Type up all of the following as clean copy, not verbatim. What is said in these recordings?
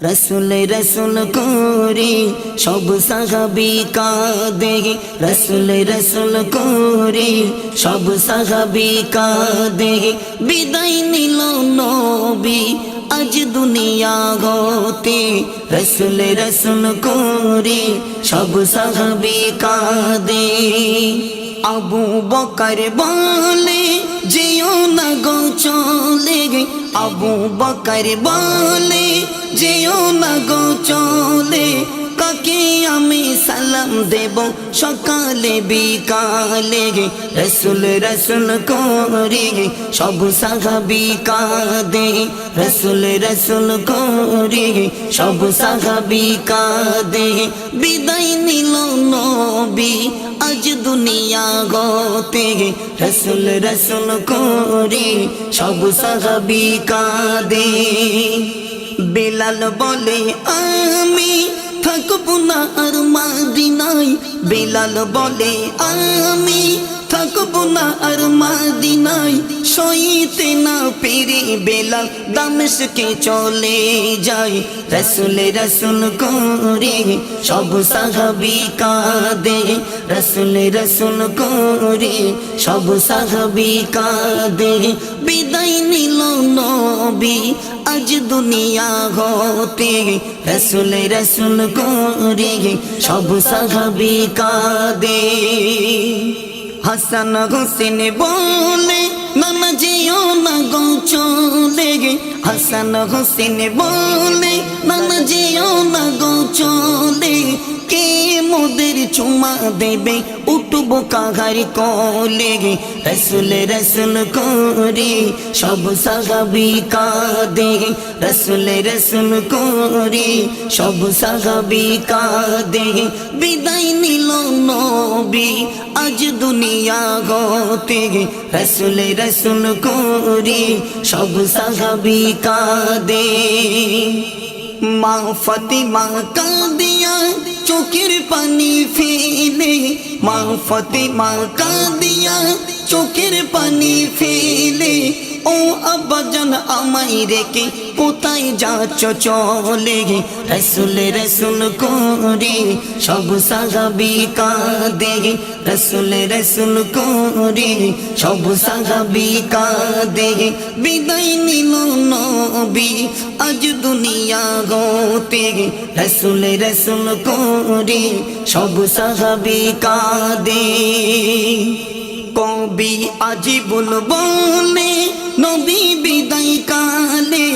রসুল রসুল করে সব সাহাবী কাঁদে, রসুল রসুল করে সব সাহাবী কাঁদে। বিদায় নিল নবী আজ দুনিয়া হতে, রসুল রসুল করে সব সাহাবী কাঁদে। আবু বকর বলে যেও না গো চলে, আবু বকর বলে যেও না গো চলে। কাকে আমি সালাম দেব সকালে বিকালে, রসুল রসুল করে সব সাহাবী কাঁদে, রসুল রসুল করে সব সাহাবী কাঁদে। বিদায় নিল নবী আজ দুনিয়া হতে, রসুল রসুল করে সব সাহাবী কাঁদে। বেলাল বলে আমি থাকবো না আর মদিনায়, বেলাল বলে আমি থাকবো না আর মদিনায়। সইতে না পেরে বেলাল দামেস্কে চলে যায়, রসুল রসুল করে সব সাহাবী কাঁদে, রসুল রসুল করে সব সাহাবী কাঁদে। বিদায় নিল নবী আজ দুনিয়া হতে, রসুল রসুল করে সব সাহাবী কাঁদে। হাসান হোসেন বলে নানা যেও না গো চলে, হাসান হোসেন বলে নানা যেও না গো চলে। কে মোদের চুমা দেবে উঠবো কাহার কোলে, রসুল রসুল করে সব সাহাবী কাঁদে, রসুল রসুল করে সব সাহাবী কাঁদে। বিদায় নিল নবী আজ দুনিয়া হতে, রসুল রসুল করে সব সাহাবী কাঁদে। মা ফাতিমা কাঁদিয়া চোখের পানি ফেলে, মা ফাতিমা কাঁদিয়া চোখের পানি ফেলে। ও আব্বাজান আমায় রেখে কোথায় যাচ্ছ চলে, রসুল রসুল করে সব সাহাবী কাঁদে, রসুল রসুল করে সব সাহাবী কাঁদে। বিদায় নিল নবী আজ দুনিয়া হতে, রসুল রসুল করে সব সাহাবী কাঁদে। কবি আজিবুল বলে নবী বিদায় কালে,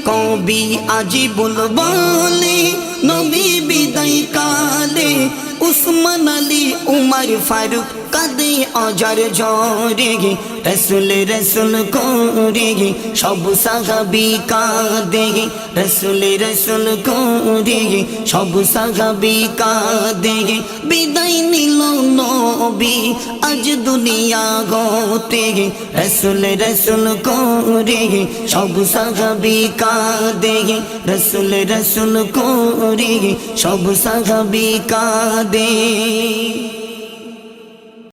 কবি আজিবুল বলে নবী বিদায় কালে। উসমান আলী উমর ফারুক কাঁদে অজর ঝরে, রসুল রসুল করে সব সাহাবী কাঁদে, রসুল রসুল করে সব সাহাবী কাঁদে। বিদায় নিল নবী আজ দুনিয়া হতে, রসুল রসুল করে সব সাহাবী কাঁদে, রসুল রসুল করে সব সাহাবী কাঁদে।